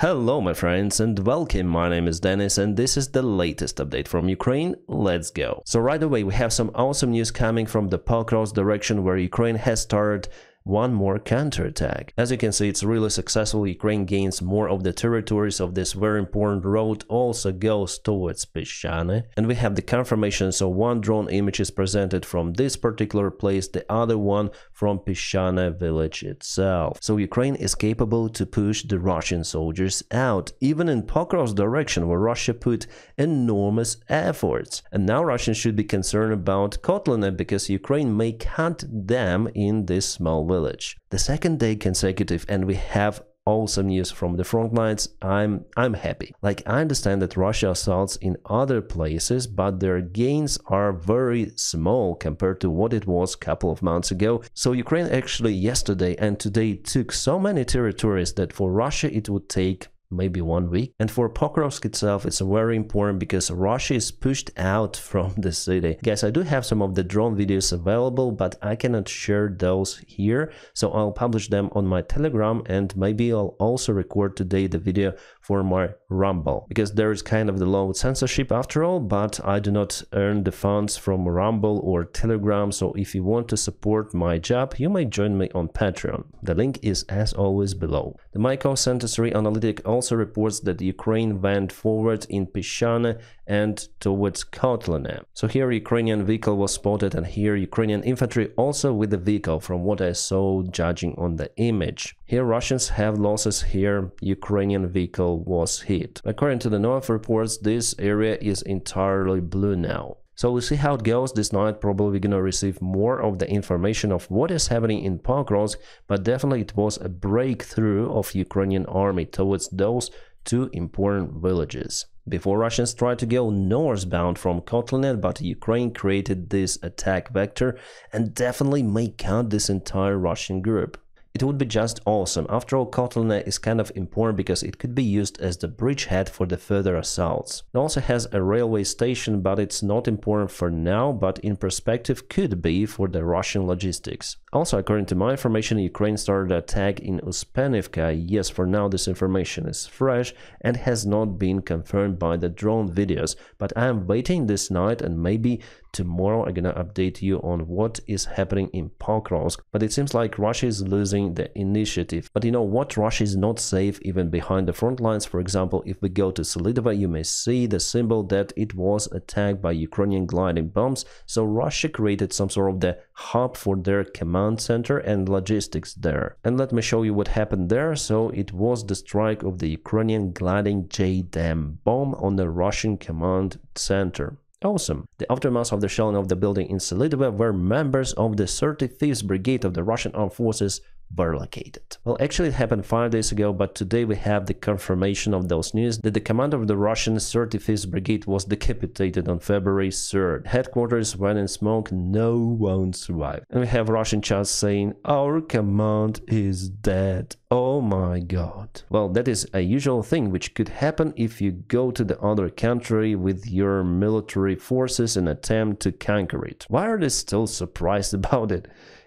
Hello my friends and welcome, my name is Dennis and this is the latest update from Ukraine. Let's go. So right away we have some awesome news coming from the Pokrovsk direction where Ukraine has started one more counterattack. As you can see, it's really successful. Ukraine gains more of the territories of this very important road, also goes towards Peshane. And we have the confirmation, so one drone image is presented from this particular place, the other one from Peshane village itself. So Ukraine is capable to push the Russian soldiers out, even in Pokrovsk direction where Russia put enormous efforts. And now Russians should be concerned about Kotlin because Ukraine may cut them in this small village. The second day consecutive, and we have awesome news from the front lines. I'm happy. Like, I understand that Russia assaults in other places, but their gains are very small compared to what it was a couple of months ago. So Ukraine actually yesterday and today took so many territories that for Russia it would take maybe 1 week. And for Pokrovsk itself, it's very important because Russia is pushed out from the city. Guys, I do have some of the drone videos available, but I cannot share those here. So I'll publish them on my Telegram, and maybe I'll also record today the video for my Rumble, because there is kind of the low censorship after all, but I do not earn the funds from Rumble or Telegram. So if you want to support my job, you may join me on Patreon. The link is as always below. The Mykov Center 3 analytic also reports that Ukraine went forward in Peshane and towards Kotlin. So here Ukrainian vehicle was spotted, and here Ukrainian infantry also with the vehicle from what I saw judging on the image. Here Russians have losses, here Ukrainian vehicle was hit. According to the North reports, this area is entirely blue now. So we'll see how it goes. This night probably we're gonna receive more of the information of what is happening in Pokrovsk, but definitely it was a breakthrough of Ukrainian army towards those two important villages. Before Russians tried to go northbound from Kotlin, but Ukraine created this attack vector and definitely may cut this entire Russian group. It would be just awesome. After all, Kotlin is kind of important because it could be used as the bridgehead for the further assaults. It also has a railway station, but it's not important for now, but in perspective could be for the Russian logistics. Also, according to my information, Ukraine started an attack in Uspenivka. Yes, for now this information is fresh and has not been confirmed by the drone videos, but I am waiting this night, and maybe tomorrow I'm gonna update you on what is happening in Pokrovsk. But it seems like Russia is losing the initiative. But you know what? Russia is not safe even behind the front lines. For example, if we go to Selidova, you may see the symbol that it was attacked by Ukrainian gliding bombs. So Russia created some sort of the hub for their command center and logistics there. And let me show you what happened there. So it was the strike of the Ukrainian gliding JDAM bomb on the Russian command center. Awesome. The aftermath of the shelling of the building in Selidova, where members of the 35th Brigade of the Russian Armed Forces were located. Well, actually it happened 5 days ago, but today we have the confirmation of those news that the commander of the Russian 35th Brigade was decapitated on February 3rd. Headquarters went in smoke, no one survived. And we have Russian chats saying, "Our command is dead." Oh my god. Well, that is a usual thing which could happen if you go to the other country with your military forces and attempt to conquer it. Why are they still surprised about it?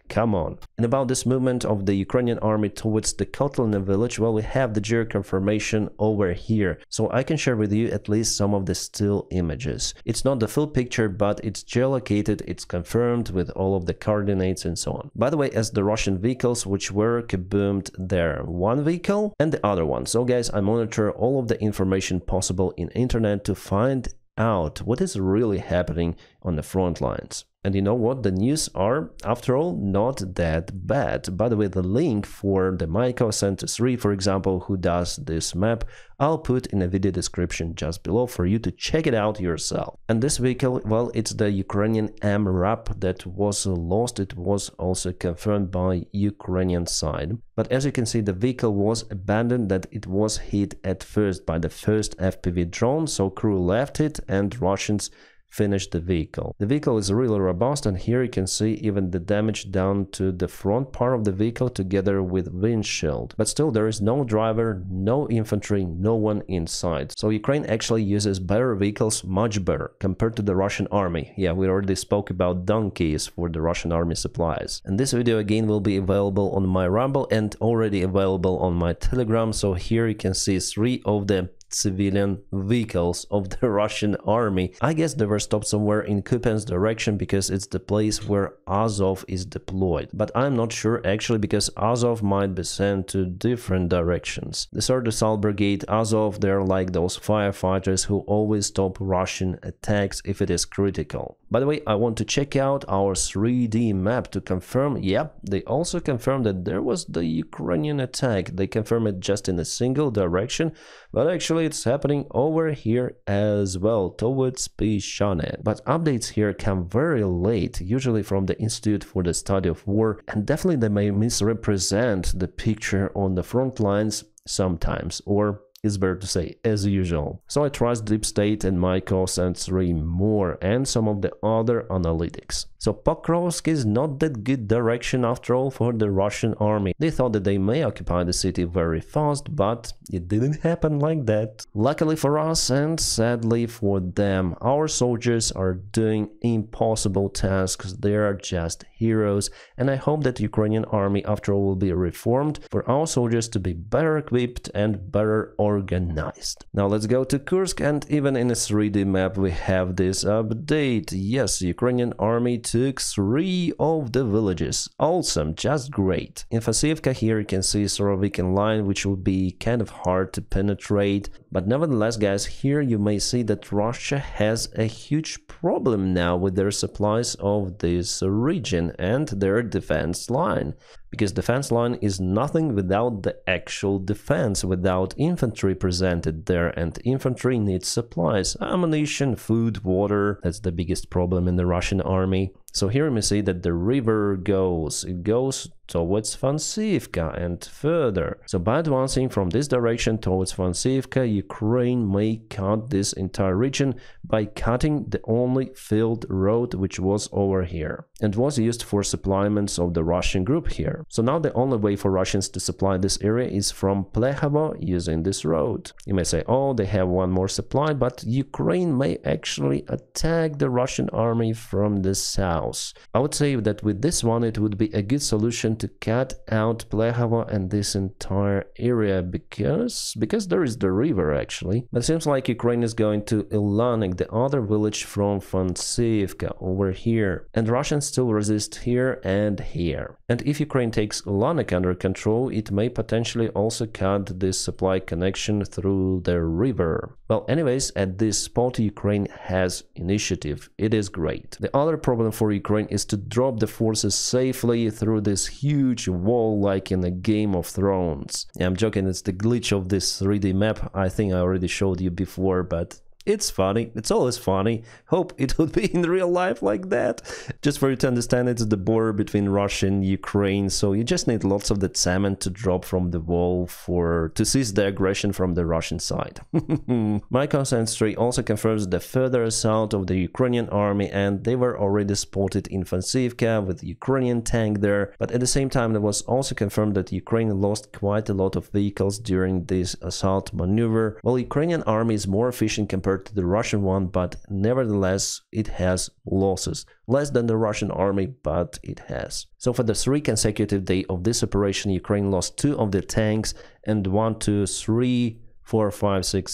Come on. And about this movement of the Ukrainian army towards the Kotlin village, well, we have the geo confirmation over here. So I can share with you at least some of the still images. It's not the full picture, but it's geolocated, it's confirmed with all of the coordinates and so on. By the way, as the Russian vehicles which were kaboomed there, one vehicle and the other one. So guys, I monitor all of the information possible in internet to find out what is really happening on the front lines. And you know what? The news are, after all, not that bad. By the way, the link for the Mykov Center 3, for example, who does this map, I'll put in a video description just below for you to check it out yourself. And this vehicle, well, it's the Ukrainian MRAP that was lost. It was also confirmed by Ukrainian side. But as you can see, the vehicle was abandoned, that it was hit at first by the first FPV drone, so crew left it and Russians finish the vehicle. The vehicle is really robust, and here you can see even the damage down to the front part of the vehicle together with windshield. But still, there is no driver, no infantry, no one inside. So Ukraine actually uses better vehicles, much better, compared to the Russian army. Yeah, we already spoke about donkeys for the Russian army supplies. And this video again will be available on my Rumble and already available on my Telegram. So here you can see 3 of the civilian vehicles of the Russian army. I guess they were stopped somewhere in Kupiansk direction because it's the place where Azov is deployed. But I'm not sure actually, because Azov might be sent to different directions. The 3rd Assault Brigade, Azov, they're like those firefighters who always stop Russian attacks if it is critical. By the way, I want to check out our 3D map to confirm. Yep, they also confirmed that there was the Ukrainian attack. They confirmed it just in a single direction, but actually it's happening over here as well, towards Pyshane. But updates here come very late, usually from the Institute for the Study of War, and definitely they may misrepresent the picture on the front lines sometimes, or is better to say as usual. So I trust Deep State and Mykos and 3 more and some of the other analytics. So Pokrovsk is not that good direction after all for the Russian army. They thought that they may occupy the city very fast, but it didn't happen like that. Luckily for us and sadly for them, our soldiers are doing impossible tasks. They are just heroes, and I hope that the Ukrainian army after all will be reformed for our soldiers to be better equipped and better organized. Now let's go to Kursk, and even in a 3D map we have this update. Yes, the Ukrainian army took 3 of the villages. Awesome, just great. In Fasivka here you can see Surovikin line, which will be kind of hard to penetrate. But nevertheless, guys, here you may see that Russia has a huge problem now with their supplies of this region and their defense line. Because defense line is nothing without the actual defense, without infantry presented there, and infantry needs supplies, ammunition, food, water. That's the biggest problem in the Russian army. So here we see that the river goes towards Fansivka and further. So by advancing from this direction towards Fansivka, Ukraine may cut this entire region by cutting the only field road which was over here and was used for supplements of the Russian group here. So now the only way for Russians to supply this area is from Plehovo using this road. You may say, oh, they have one more supply, but Ukraine may actually attack the Russian army from the south. I would say that with this one it would be a good solution to cut out Plehovo and this entire area because there is the river actually. But it seems like Ukraine is going to Ilanik, the other village from Fansivka over here, and Russians still resist here and here. And if Ukraine takes Ilanik under control, it may potentially also cut this supply connection through the river. Well, anyways, at this spot Ukraine has initiative. It is great. The other problem for Ukraine is to drop the forces safely through this huge wall like in a Game of Thrones. Yeah, I'm joking, it's the glitch of this 3D map. I think I already showed you before, but it's funny. It's always funny. Hope it would be in real life like that. Just for you to understand, it's the border between Russia and Ukraine, so you just need lots of the cement to drop from the wall to cease the aggression from the Russian side. Mykos and 3 also confirms the further assault of the Ukrainian army, and they were already spotted in Fansivka with the Ukrainian tank there, but at the same time it was also confirmed that Ukraine lost quite a lot of vehicles during this assault maneuver. While Ukrainian army is more efficient compared to the Russian one, but nevertheless it has losses. Less than the Russian army, but it has. So for the 3 consecutive days of this operation, Ukraine lost 2 of their tanks and 1, 2, 3, 4, 5, 6,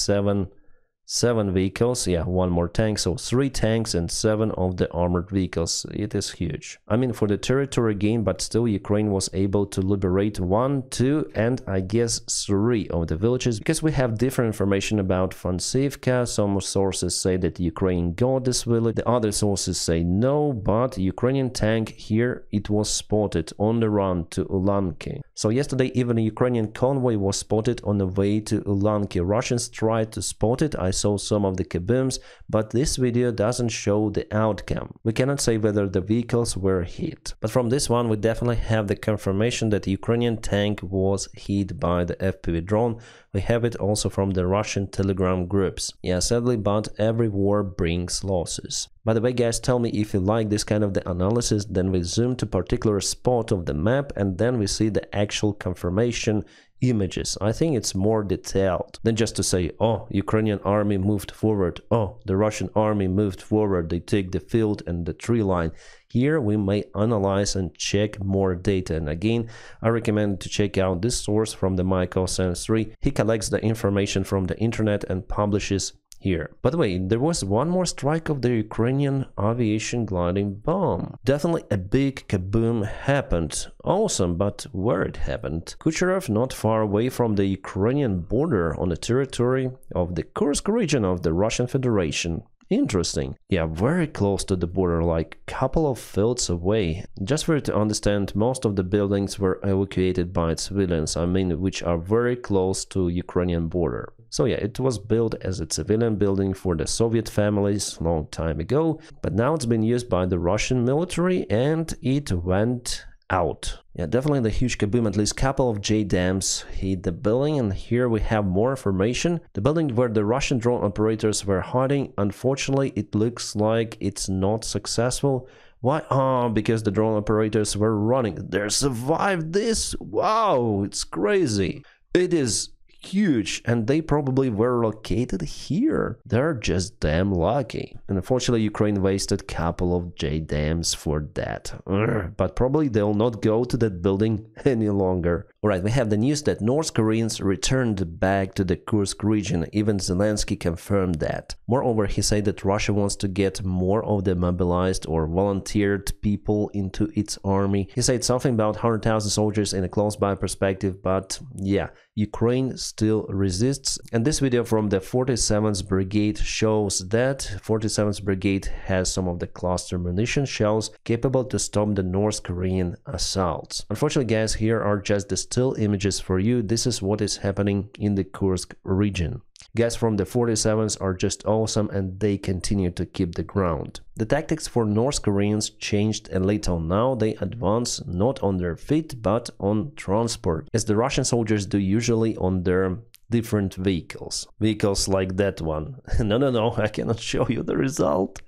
7 vehicles. Yeah, 1 more tank, so 3 tanks and 7 of the armored vehicles. It is huge. I mean, for the territory gain, but still Ukraine was able to liberate 1, 2 and I guess 3 of the villages, because we have different information about Fansivka. Some sources say that Ukraine got this village, the other sources say no, but Ukrainian tank here, it was spotted on the run to Ulanki. So yesterday even a Ukrainian convoy was spotted on the way to Ulanki. Russians tried to spot it. I saw some of the kabooms, but this video doesn't show the outcome. We cannot say whether the vehicles were hit. But from this one we definitely have the confirmation that the Ukrainian tank was hit by the FPV drone. We have it also from the Russian Telegram groups. Yeah, sadly, but every war brings losses. By the way, guys, tell me if you like this kind of the analysis. Then we zoom to particular spot of the map and then we see the actual confirmation images. I think it's more detailed than just to say, oh, Ukrainian army moved forward, oh, the Russian army moved forward, they take the field and the tree line. Here we may analyze and check more data, and again I recommend to check out this source from the Michael Sense 3. He collects the information from the internet and publishes here. By the way, there was one more strike of the Ukrainian aviation gliding bomb. Definitely a big kaboom happened. Awesome, but where it happened? Kucherov, not far away from the Ukrainian border on the territory of the Kursk region of the Russian Federation. Interesting. Yeah, very close to the border, like couple of fields away. Just for you to understand, most of the buildings were evacuated by civilians, I mean, which are very close to Ukrainian border. So yeah, it was built as a civilian building for the Soviet families long time ago, but now it's been used by the Russian military and it went out. Yeah, definitely the huge kaboom. At least couple of JDAMs hit the building, and here we have more information. The building where the Russian drone operators were hiding, unfortunately it looks like it's not successful. Why? Oh, because the drone operators were running. They survived this? Wow, it's crazy. It is huge, and they probably were located here. They're just damn lucky. And unfortunately, Ukraine wasted a couple of JDAMs for that. But probably they'll not go to that building any longer. Alright, we have the news that North Koreans returned back to the Kursk region. Even Zelensky confirmed that. Moreover, he said that Russia wants to get more of the mobilized or volunteered people into its army. He said something about 100,000 soldiers in a close-by perspective, but yeah, Ukraine still resists. And this video from the 47th Brigade shows that 47th Brigade has some of the cluster munition shells capable to stop the North Korean assaults. Unfortunately, guys, here are just the still images for you. This is what is happening in the Kursk region. Guys from the 47s are just awesome, and they continue to keep the ground. The tactics for North Koreans changed a little. Now they advance not on their feet but on transport, as the Russian soldiers do usually on their different vehicles. Vehicles like that one. No, I cannot show you the result.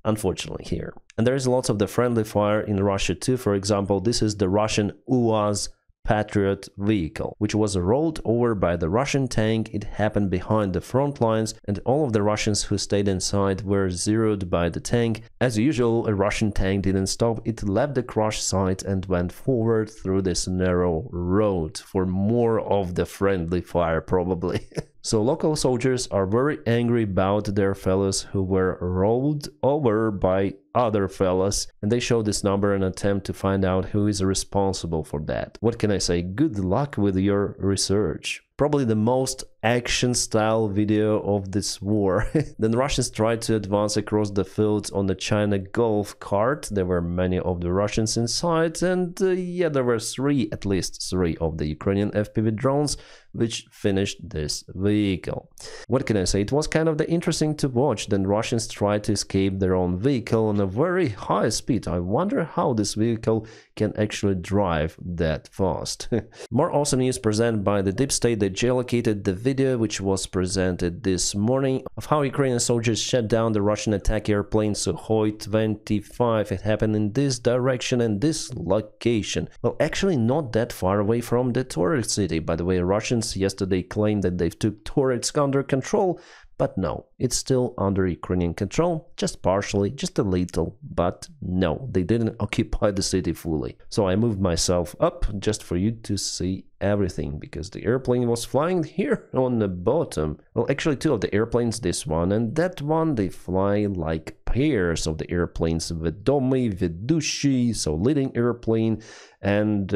Unfortunately here. And there is lots of the friendly fire in Russia too. For example, this is the Russian UAZ Patriot vehicle, which was rolled over by the Russian tank. It happened behind the front lines, and all of the Russians who stayed inside were zeroed by the tank. As usual, a Russian tank didn't stop. It left the crash site and went forward through this narrow road for more of the friendly fire, probably. So local soldiers are very angry about their fellows who were rolled over by other fellas, and they show this number and attempt to find out who is responsible for that. What can I say? Good luck with your research. Probably the most action-style video of this war. Then Russians tried to advance across the fields on the China Gulf cart. There were many of the Russians inside, and yeah, there were at least three of the Ukrainian FPV drones which finished this vehicle. What can I say? It was kind of interesting to watch. Then Russians tried to escape their own vehicle on a very high speed. I wonder how this vehicle can actually drive that fast. More awesome news presented by the Deep State. They geolocated the video which was presented this morning of how Ukrainian soldiers shut down the Russian attack airplane Sukhoi 25. It happened in this direction and this location. Well, actually not that far away from the Toretsk city. By the way, Russians yesterday claimed that they took Toretsk under control, but no, it's still under Ukrainian control, just partially, just a little, but no, they didn't occupy the city fully. So I moved myself up just for you to see everything, because the airplane was flying here on the bottom. Well, actually two of the airplanes, this one and that one, they fly like pairs of the airplanes, Vedomy, Vedushi, so leading airplane, and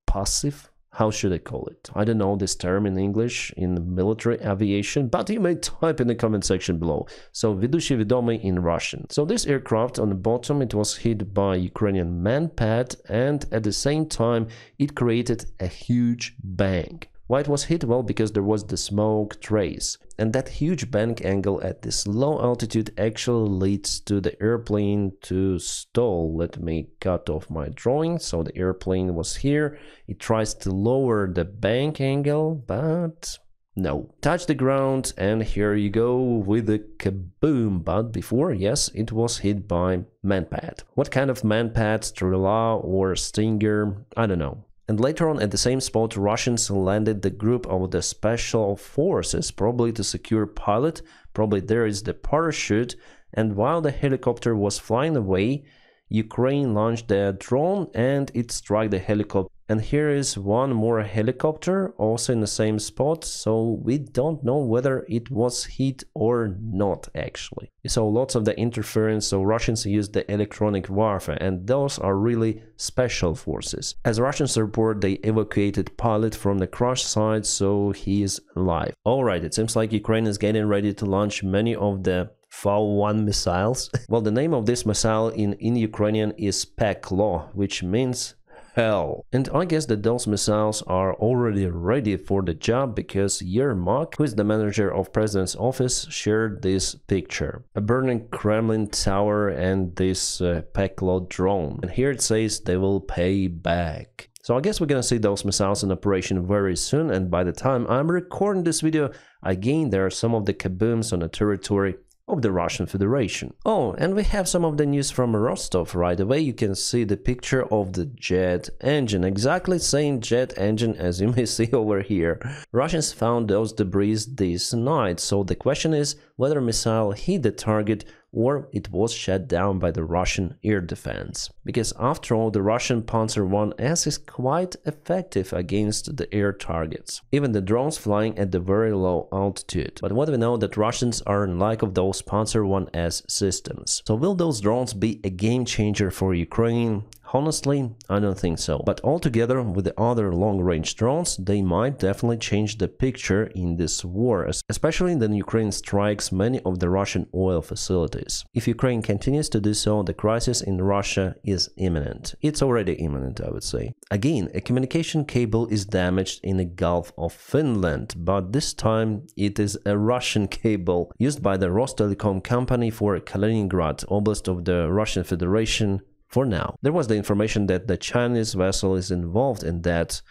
passive. How should I call it? I don't know this term in English in military aviation, but you may type in the comment section below. So Vedushi Vedomy in Russian. So this aircraft on the bottom, it was hit by Ukrainian manpad, and at the same time it created a huge bang. Why it was hit? Well, because there was the smoke trace. And that huge bank angle at this low altitude actually leads to the airplane to stall. Let me cut off my drawing. So the airplane was here. It tries to lower the bank angle, but no. Touch the ground, and here you go with a kaboom. But before, yes, it was hit by Manpad. What kind of Manpad? Strela or Stinger? I don't know. And later on, at the same spot, Russians landed the group of the special forces, probably to secure pilot. Probably there is the parachute. And while the helicopter was flying away, Ukraine launched the drone and it struck the helicopter. And here is one more helicopter, also in the same spot, so we don't know whether it was hit or not actually. So lots of the interference, so Russians used the electronic warfare, and those are really special forces. As Russians report, they evacuated pilot from the crash site, so he is alive. Alright, it seems like Ukraine is getting ready to launch many of the Fal-1 missiles. Well, the name of this missile in Ukrainian is Peklo, which means hell. And I guess that those missiles are already ready for the job, because Yermak, who is the manager of President's office, shared this picture. A burning Kremlin tower and this Peklo drone. And here it says they will pay back. So I guess we're gonna see those missiles in operation very soon, and by the time I'm recording this video, again there are some of the kabooms on the territory of the Russian Federation. Oh, and we have some of the news from Rostov. Right away you can see the picture of the jet engine, exactly same jet engine as you may see over here. Russians found those debris this night, so the question is whether a missile hit the target or it was shot down by the Russian air defense. Because after all, the Russian Panzer I-S is quite effective against the air targets, even the drones flying at the very low altitude. But what we know that Russians are unlike of those Panzer I-S systems. So will those drones be a game changer for Ukraine? Honestly, I don't think so. But altogether, with the other long-range drones, they might definitely change the picture in this war, especially when Ukraine strikes many of the Russian oil facilities. If Ukraine continues to do so, the crisis in Russia is imminent. It's already imminent, I would say. Again, a communication cable is damaged in the Gulf of Finland, but this time it is a Russian cable used by the Rostelecom company for Kaliningrad, Oblast of the Russian Federation. For now, there was the information that the Chinese vessel is involved in that,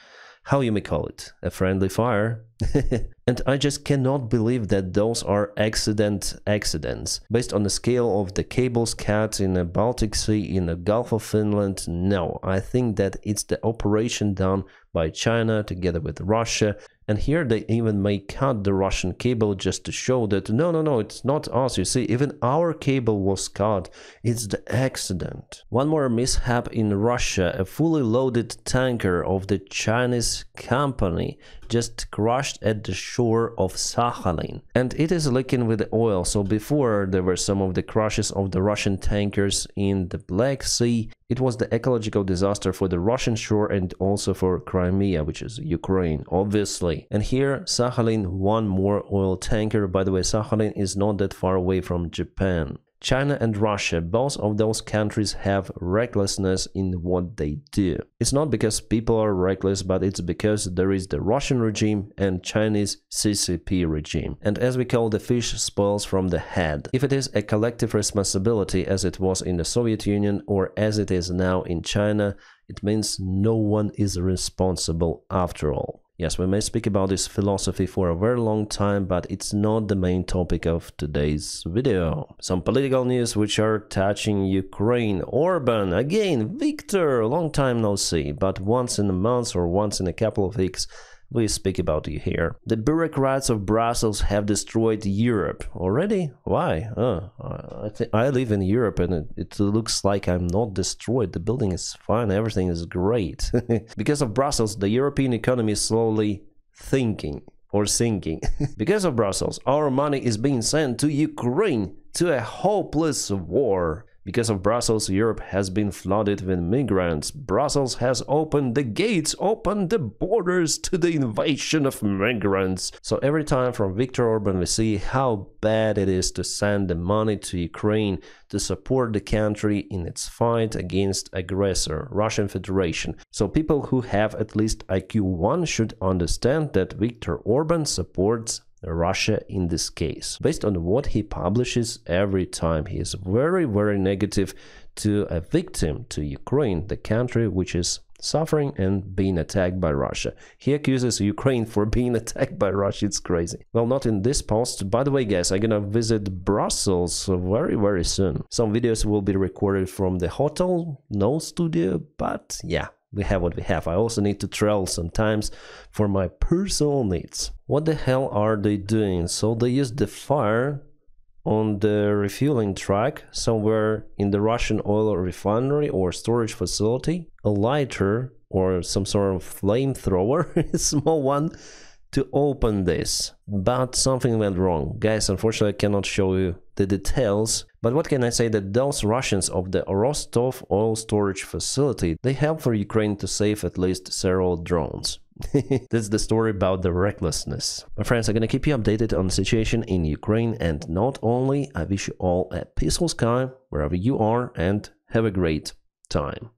how you may call it, a friendly fire. And I just cannot believe that those are accidents. Based on the scale of the cables cut in the Baltic Sea, in the Gulf of Finland, no. I think that it's the operation done by China together with Russia. And here they even may cut the Russian cable just to show that no, it's not us. You see, even our cable was cut. It's the accident. One more mishap in Russia. A fully loaded tanker of the Chinese company just crashed at the shore of Sakhalin, and it is leaking with the oil. So before there were some of the crashes of the Russian tankers in the Black Sea, it was the ecological disaster for the Russian shore and also for Crimea, which is Ukraine, obviously. And here Sakhalin, one more oil tanker. By the way, Sakhalin is not that far away from Japan. China and Russia, both of those countries have recklessness in what they do. It's not because people are reckless, but it's because there is the Russian regime and Chinese CCP regime. And as we call, the fish spoils from the head. If it is a collective responsibility as it was in the Soviet Union or as it is now in China, it means no one is responsible after all. Yes, we may speak about this philosophy for a very long time, but it's not the main topic of today's video. Some political news which are touching Ukraine. Orban, again, Viktor, long time no see, but once in a month or once in a couple of weeks, we speak about you here. The bureaucrats of Brussels have destroyed Europe. Already? Why? I live in Europe and it looks like I'm not destroyed. The building is fine, everything is great. Because of Brussels, the European economy is slowly sinking. Because of Brussels, our money is being sent to Ukraine, to a hopeless war. Because of Brussels, Europe has been flooded with migrants. Brussels has opened the gates, opened the borders to the invasion of migrants. So every time from Viktor Orban we see how bad it is to send the money to Ukraine to support the country in its fight against aggressor, Russian Federation. So people who have at least IQ 1 should understand that Viktor Orban supports Russia in this case. Based on what he publishes every time, he is very, very negative to a victim, to Ukraine, the country which is suffering and being attacked by Russia. He accuses Ukraine for being attacked by Russia. It's crazy. Well, not in this post. By the way, guys, I'm gonna visit Brussels very, very soon. Some videos will be recorded from the hotel, no studio, but yeah. We have what we have. I also need to travel sometimes for my personal needs. What the hell are they doing? So they used the fire on the refueling truck somewhere in the Russian oil refinery or storage facility. A lighter or some sort of flamethrower, a small one, to open this. But something went wrong. Guys, unfortunately I cannot show you the details. But what can I say, that those Russians of the Rostov oil storage facility, they helped for Ukraine to save at least several drones. That's the story about the recklessness. My friends, I'm gonna keep you updated on the situation in Ukraine, and not only, I wish you all a peaceful sky wherever you are, and have a great time.